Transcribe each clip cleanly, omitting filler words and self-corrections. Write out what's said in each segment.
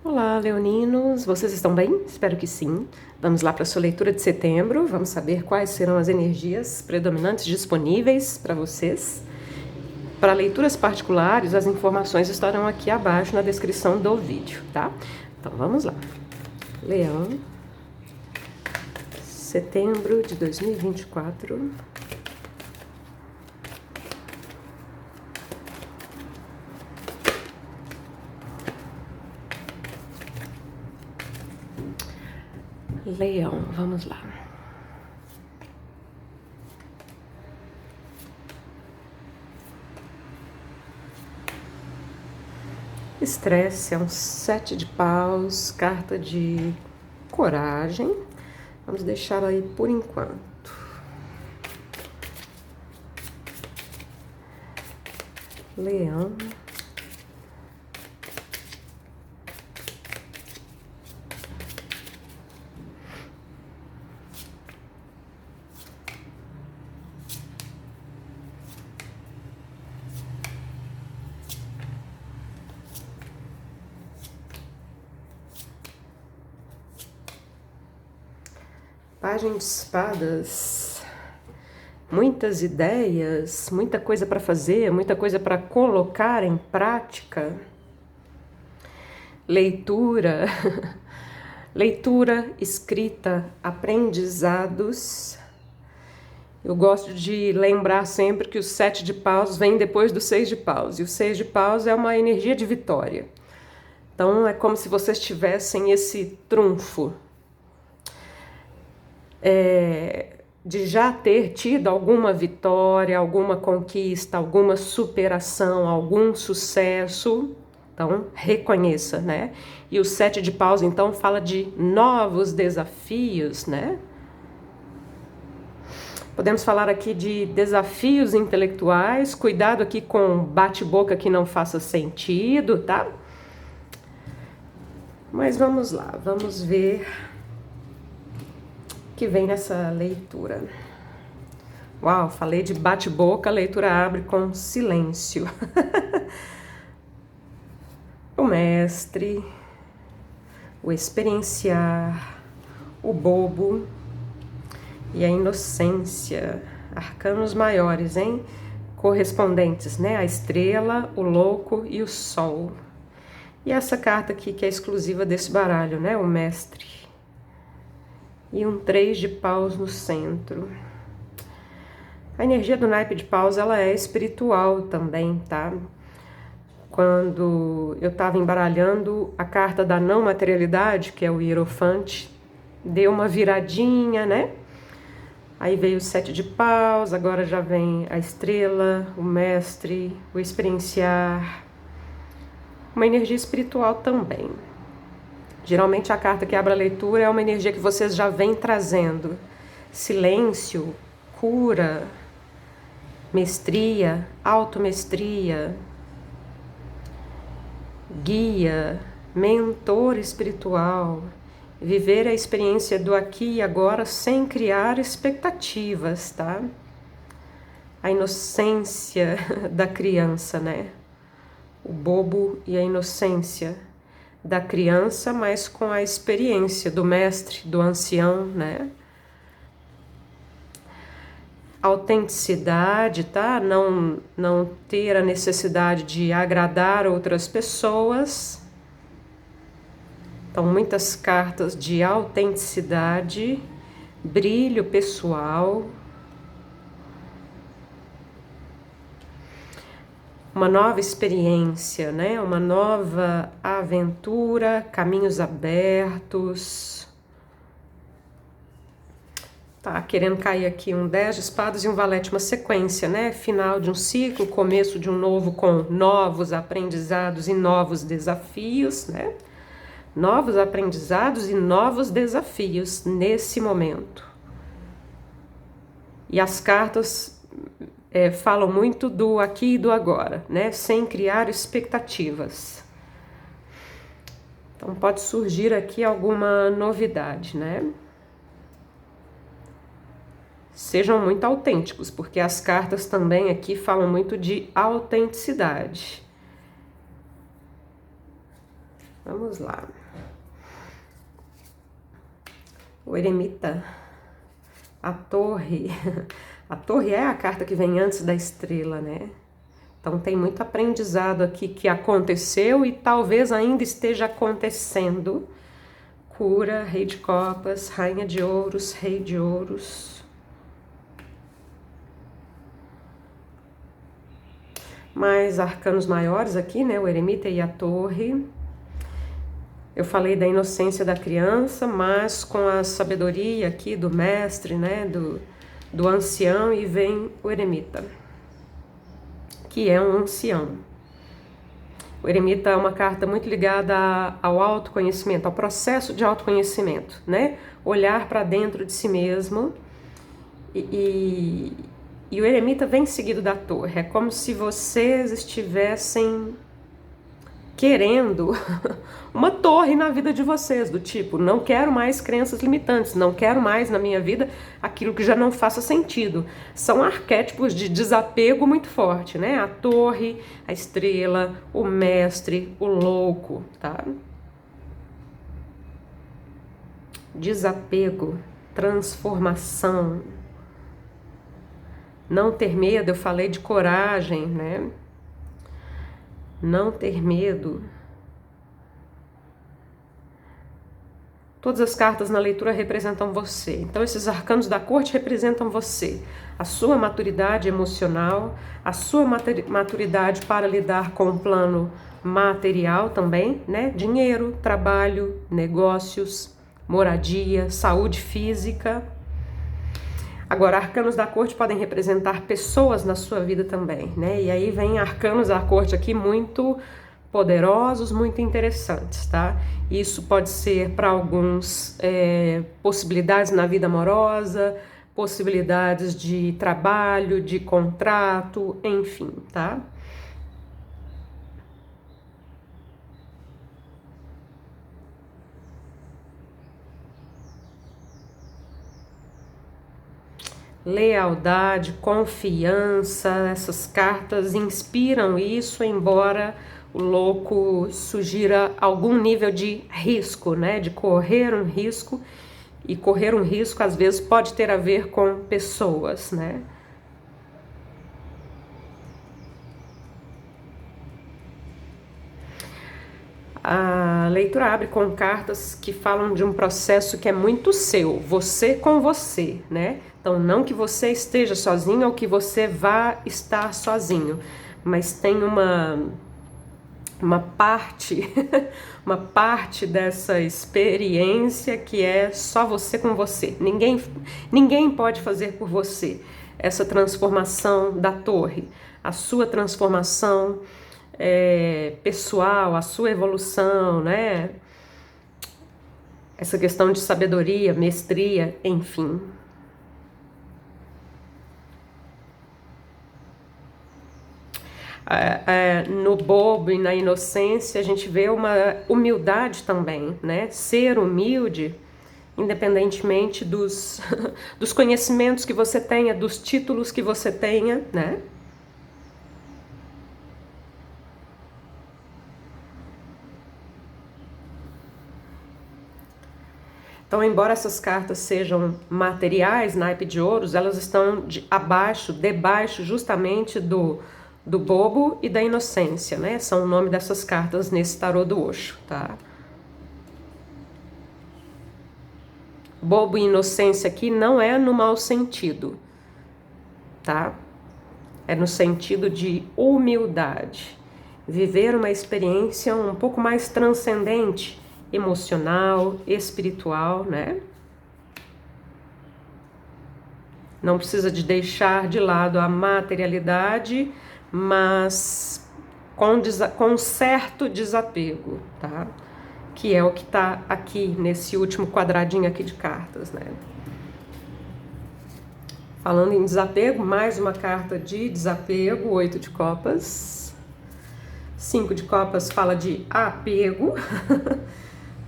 Olá, leoninos! Vocês estão bem? Espero que sim. Vamos lá para a sua leitura de setembro. Vamos saber quais serão as energias predominantes disponíveis para vocês. Para leituras particulares, as informações estarão aqui abaixo na descrição do vídeo, tá? Então vamos lá. Leão, setembro de 2024. Leão, vamos lá. Estresse é um 7 de paus, carta de coragem. Vamos deixar aí por enquanto. Leão. Pagem de espadas, muitas ideias, muita coisa para fazer, muita coisa para colocar em prática. Leitura, leitura, escrita, aprendizados. Eu gosto de lembrar sempre que o 7 de paus vem depois do 6 de paus, e o 6 de paus é uma energia de vitória. Então é como se vocês tivessem esse trunfo. De já ter tido alguma vitória, alguma conquista, alguma superação, algum sucesso. Então, reconheça, né? E o 7 de paus, então, fala de novos desafios, né? Podemos falar aqui de desafios intelectuais. Cuidado aqui com bate-boca que não faça sentido, tá? Mas vamos lá, vamos ver que vem nessa leitura. Uau, falei de bate-boca, a leitura abre com silêncio. O mestre, o experienciar, o bobo e a inocência. Arcanos maiores, hein? Correspondentes, né? A estrela, o louco e o sol. E essa carta aqui que é exclusiva desse baralho, né? O mestre. E um 3 de paus no centro. A energia do naipe de paus, ela é espiritual também, tá? Quando eu estava embaralhando a carta da não materialidade, que é o hierofante, deu uma viradinha, né? Aí veio o 7 de paus, agora já vem a estrela, o mestre, o experienciar. Uma energia espiritual também. Geralmente a carta que abre a leitura é uma energia que vocês já vêm trazendo. Silêncio, cura, mestria, automestria, guia, mentor espiritual. Viver a experiência do aqui e agora sem criar expectativas, tá? A inocência da criança, né? O bobo e a inocência da criança, mas com a experiência do mestre, do ancião, né? Autenticidade, tá? Não ter a necessidade de agradar outras pessoas. Então, muitas cartas de autenticidade, brilho pessoal. Uma nova experiência, né? Uma nova aventura, caminhos abertos. Tá querendo cair aqui um 10 de espadas e um valete, uma sequência, né? Final de um ciclo, começo de um novo com novos aprendizados e novos desafios, né? Novos aprendizados e novos desafios nesse momento. E as cartas falam muito do aqui e do agora, né? Sem criar expectativas. Então pode surgir aqui alguma novidade, né? Sejam muito autênticos, porque as cartas também aqui falam muito de autenticidade. Vamos lá. O eremita, a torre. A torre é a carta que vem antes da estrela, né? Então tem muito aprendizado aqui que aconteceu e talvez ainda esteja acontecendo. Cura, rei de copas, rainha de ouros, rei de ouros. Mais arcanos maiores aqui, né? O eremita e a torre. Eu falei da inocência da criança, mas com a sabedoria aqui do mestre, né? Do ancião, e vem o eremita, que é um ancião. O eremita é uma carta muito ligada ao autoconhecimento, ao processo de autoconhecimento, né? Olhar para dentro de si mesmo. E o eremita vem seguido da torre. É como se vocês estivessem querendo uma torre na vida de vocês, do tipo, não quero mais crenças limitantes, não quero mais na minha vida aquilo que já não faça sentido. São arquétipos de desapego muito forte, né? A torre, a estrela, o mestre, o louco, tá? Desapego, transformação. Não ter medo, eu falei de coragem, né? Não ter medo. Todas as cartas na leitura representam você. Então esses arcanos da corte representam você. A sua maturidade emocional, a sua maturidade para lidar com o plano material também, né? Dinheiro, trabalho, negócios, moradia, saúde física. Agora, arcanos da corte podem representar pessoas na sua vida também, né? E aí vem arcanos da corte aqui muito poderosos, muito interessantes, tá? Isso pode ser para alguns possibilidades na vida amorosa, possibilidades de trabalho, de contrato, enfim, tá? Lealdade, confiança, essas cartas inspiram isso, embora o louco sugira algum nível de risco, né? De correr um risco, e correr um risco às vezes pode ter a ver com pessoas, né? A leitura abre com cartas que falam de um processo que é muito seu, você com você, né? Então, não que você esteja sozinho ou que você vá estar sozinho, mas tem uma parte, uma parte dessa experiência que é só você com você. Ninguém pode fazer por você essa transformação da torre, a sua transformação pessoal, a sua evolução, né? Essa questão de sabedoria, mestria, enfim. No bobo e na inocência a gente vê uma humildade também, né? Ser humilde, independentemente dos conhecimentos que você tenha, dos títulos que você tenha, né? Então, embora essas cartas sejam materiais, naipe de ouros, elas estão debaixo justamente do bobo e da inocência, né? São o nome dessas cartas nesse tarô do Osho, tá? Bobo e inocência aqui não é no mau sentido, tá? É no sentido de humildade. Viver uma experiência um pouco mais transcendente, emocional, espiritual, né? Não precisa de deixar de lado a materialidade, mas com certo desapego, tá? Que é o que tá aqui nesse último quadradinho aqui de cartas, né? Falando em desapego, mais uma carta de desapego, 8 de copas. 5 de copas fala de apego.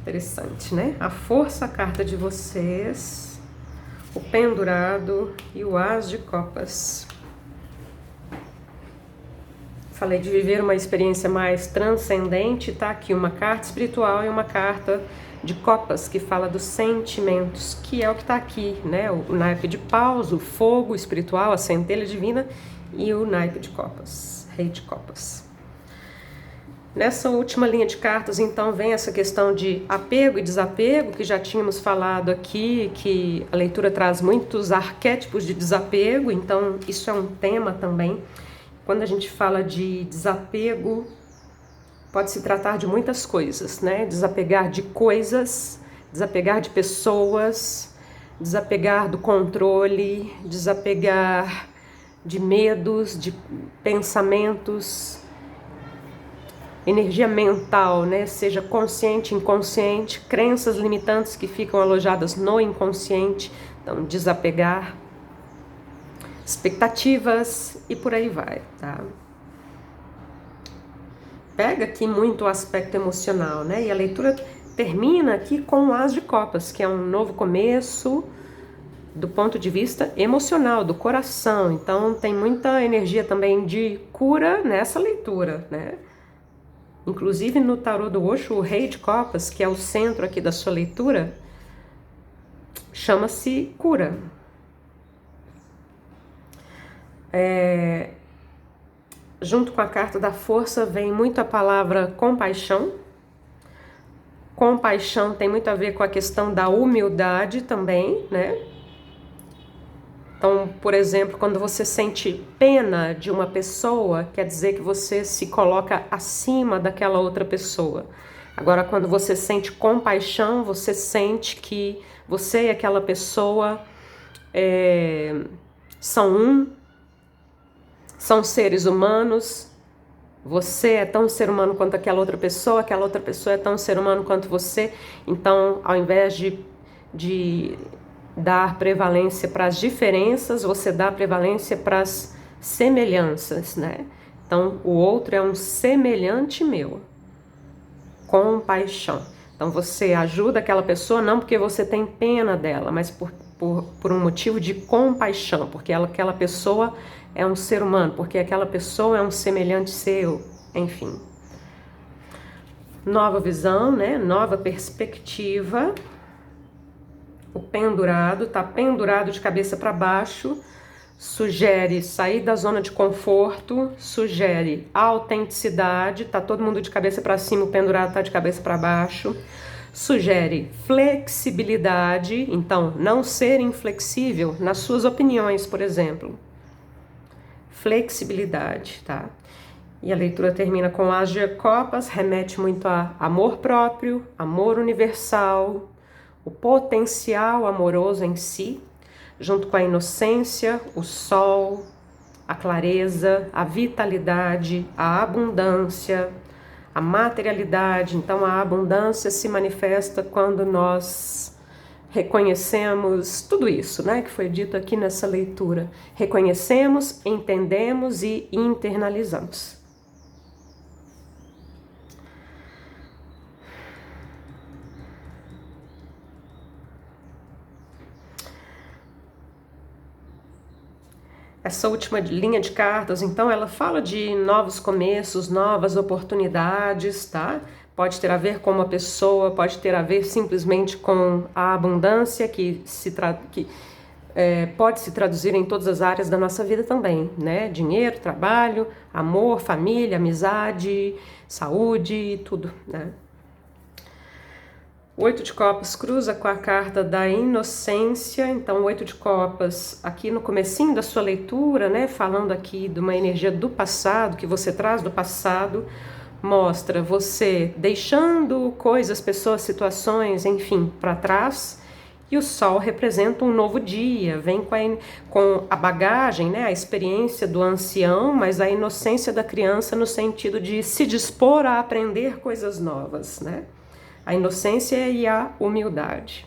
Interessante, né? A força, a carta de vocês, o pendurado e o as de copas. falei de viver uma experiência mais transcendente, tá aqui uma carta espiritual e uma carta de copas, que fala dos sentimentos, que é o que está aqui, né? O naipe de paus, o fogo espiritual, a centelha divina, e o naipe de copas, rei de copas. Nessa última linha de cartas, então, vem essa questão de apego e desapego, que já tínhamos falado aqui, que a leitura traz muitos arquétipos de desapego, então isso é um tema também. Quando a gente fala de desapego, pode se tratar de muitas coisas, né? Desapegar de coisas, desapegar de pessoas, desapegar do controle, desapegar de medos, de pensamentos, energia mental, né? Seja consciente, inconsciente, crenças limitantes que ficam alojadas no inconsciente, então desapegar, expectativas e por aí vai, tá? Pega aqui muito o aspecto emocional, né? E a leitura termina aqui com o As de Copas, que é um novo começo do ponto de vista emocional, do coração. Então tem muita energia também de cura nessa leitura, né? Inclusive no tarô do Osho, o Rei de Copas, que é o centro aqui da sua leitura, chama-se cura. Junto com a carta da força vem muito a palavra compaixão. Compaixão tem muito a ver com a questão da humildade também, né? Então, por exemplo, quando você sente pena de uma pessoa, quer dizer que você se coloca acima daquela outra pessoa. Agora, quando você sente compaixão, você sente que você e aquela pessoa são seres humanos. Você é tão ser humano quanto aquela outra pessoa é tão ser humano quanto você. Então, ao invés de dar prevalência para as diferenças, você dá prevalência para as semelhanças, né? Então, o outro é um semelhante meu. Compaixão. Então, você ajuda aquela pessoa não porque você tem pena dela, mas por um motivo de compaixão, porque aquela pessoa é um ser humano, porque aquela pessoa é um semelhante seu, enfim. Nova visão, né? Nova perspectiva. O pendurado, tá pendurado de cabeça para baixo, sugere sair da zona de conforto, sugere autenticidade, tá todo mundo de cabeça para cima, o pendurado tá de cabeça para baixo, sugere flexibilidade, então não ser inflexível nas suas opiniões, por exemplo. Flexibilidade, tá? E a leitura termina com As de Copas, remete muito a amor próprio, amor universal, o potencial amoroso em si, junto com a inocência, o sol, a clareza, a vitalidade, a abundância, a materialidade. Então a abundância se manifesta quando nós reconhecemos tudo isso, né, que foi dito aqui nessa leitura. Reconhecemos, entendemos e internalizamos. Essa última linha de cartas, então, ela fala de novos começos, novas oportunidades, tá? Pode ter a ver com uma pessoa, pode ter a ver simplesmente com a abundância que pode se traduzir em todas as áreas da nossa vida também, né? Dinheiro, trabalho, amor, família, amizade, saúde, tudo, né? O 8 de Copas cruza com a carta da inocência, então o 8 de Copas, aqui no comecinho da sua leitura, né, falando aqui de uma energia do passado, que você traz do passado, mostra você deixando coisas, pessoas, situações, enfim, para trás, e o Sol representa um novo dia, vem com a bagagem, né, a experiência do ancião, mas a inocência da criança no sentido de se dispor a aprender coisas novas, né? A inocência e a humildade.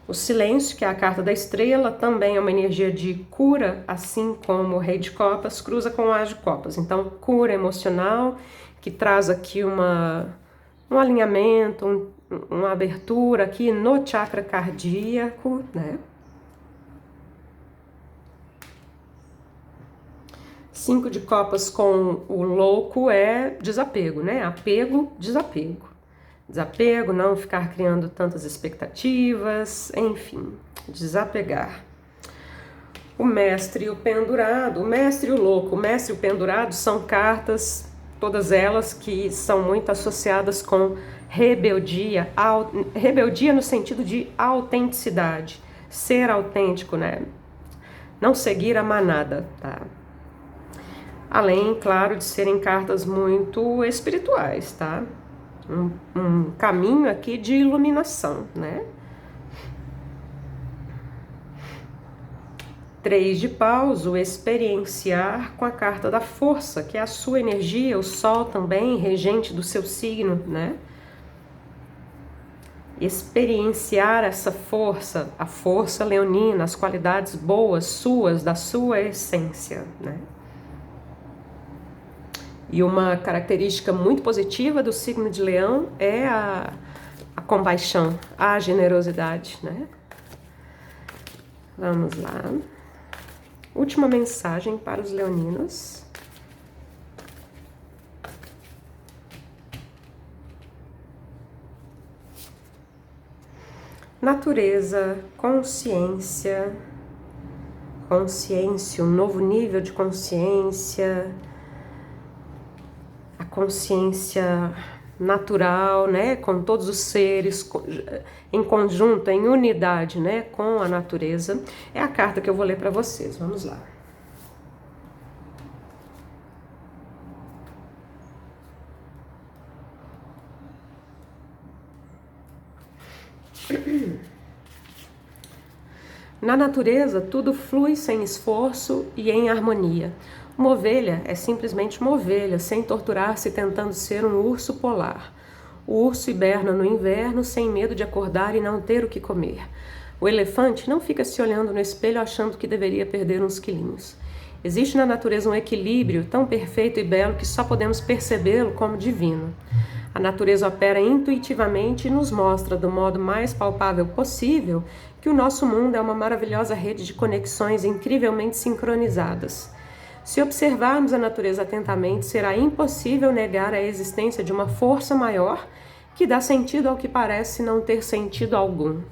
O silêncio, que é a carta da estrela, também é uma energia de cura, assim como o Rei de Copas cruza com o As de Copas. Então, cura emocional, que traz aqui um alinhamento, uma abertura aqui no chakra cardíaco, né? 5 de copas com o louco é desapego, né? Apego, desapego. Desapego, não ficar criando tantas expectativas, enfim, desapegar. O mestre e o pendurado, o mestre e o louco, o mestre e o pendurado são cartas, todas elas que são muito associadas com rebeldia, rebeldia no sentido de autenticidade, ser autêntico, né? Não seguir a manada, tá? Além, claro, de serem cartas muito espirituais, tá? Um caminho aqui de iluminação, né? 3 de paus, o experienciar com a carta da força, que é a sua energia, o sol também, regente do seu signo, né? Experienciar essa força, a força leonina, as qualidades boas suas, da sua essência, né? E uma característica muito positiva do signo de Leão é a compaixão, a generosidade, né? Vamos lá. Última mensagem para os leoninos. Natureza, consciência, um novo nível de consciência, a consciência natural, né, com todos os seres em conjunto, em unidade, né, com a natureza. É a carta que eu vou ler para vocês. Vamos lá. Na natureza, tudo flui sem esforço e em harmonia. Uma ovelha é simplesmente uma ovelha, sem torturar-se tentando ser um urso polar. O urso hiberna no inverno sem medo de acordar e não ter o que comer. O elefante não fica se olhando no espelho achando que deveria perder uns quilinhos. Existe na natureza um equilíbrio tão perfeito e belo que só podemos percebê-lo como divino. A natureza opera intuitivamente e nos mostra, do modo mais palpável possível, que o nosso mundo é uma maravilhosa rede de conexões incrivelmente sincronizadas. Se observarmos a natureza atentamente, será impossível negar a existência de uma força maior que dá sentido ao que parece não ter sentido algum.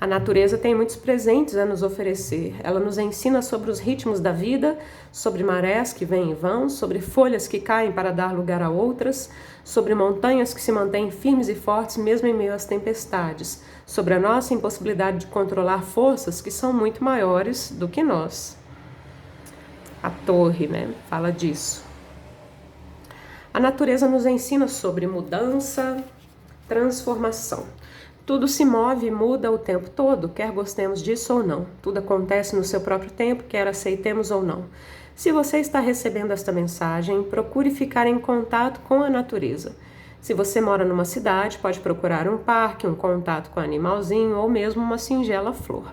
A natureza tem muitos presentes a nos oferecer. Ela nos ensina sobre os ritmos da vida, sobre marés que vêm e vão, sobre folhas que caem para dar lugar a outras, sobre montanhas que se mantêm firmes e fortes mesmo em meio às tempestades, sobre a nossa impossibilidade de controlar forças que são muito maiores do que nós. A torre, né, fala disso. A natureza nos ensina sobre mudança, transformação. Tudo se move e muda o tempo todo, quer gostemos disso ou não. Tudo acontece no seu próprio tempo, quer aceitemos ou não. Se você está recebendo esta mensagem, procure ficar em contato com a natureza. Se você mora numa cidade, pode procurar um parque, um contato com um animalzinho ou mesmo uma singela flor.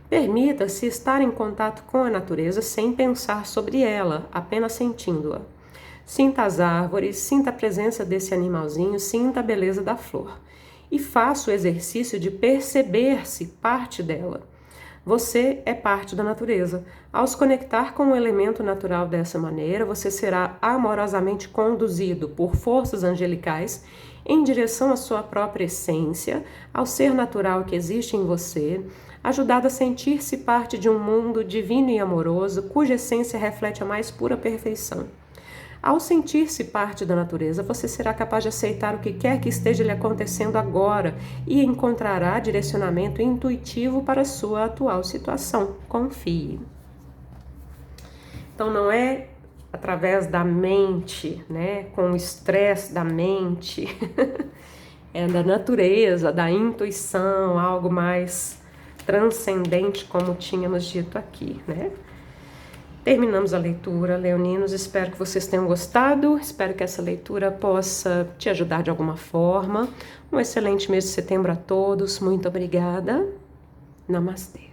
Permita-se estar em contato com a natureza sem pensar sobre ela, apenas sentindo-a. Sinta as árvores, sinta a presença desse animalzinho, sinta a beleza da flor. E faça o exercício de perceber-se parte dela. Você é parte da natureza. Ao se conectar com o elemento natural dessa maneira, você será amorosamente conduzido por forças angelicais em direção à sua própria essência, ao ser natural que existe em você, ajudado a sentir-se parte de um mundo divino e amoroso, cuja essência reflete a mais pura perfeição. Ao sentir-se parte da natureza, você será capaz de aceitar o que quer que esteja lhe acontecendo agora e encontrará direcionamento intuitivo para a sua atual situação. Confie. Então não é através da mente, né, com o estresse da mente, é da natureza, da intuição, algo mais transcendente, como tínhamos dito aqui, né? Terminamos a leitura, leoninos. Espero que vocês tenham gostado. Espero que essa leitura possa te ajudar de alguma forma. Um excelente mês de setembro a todos. Muito obrigada. Namastê.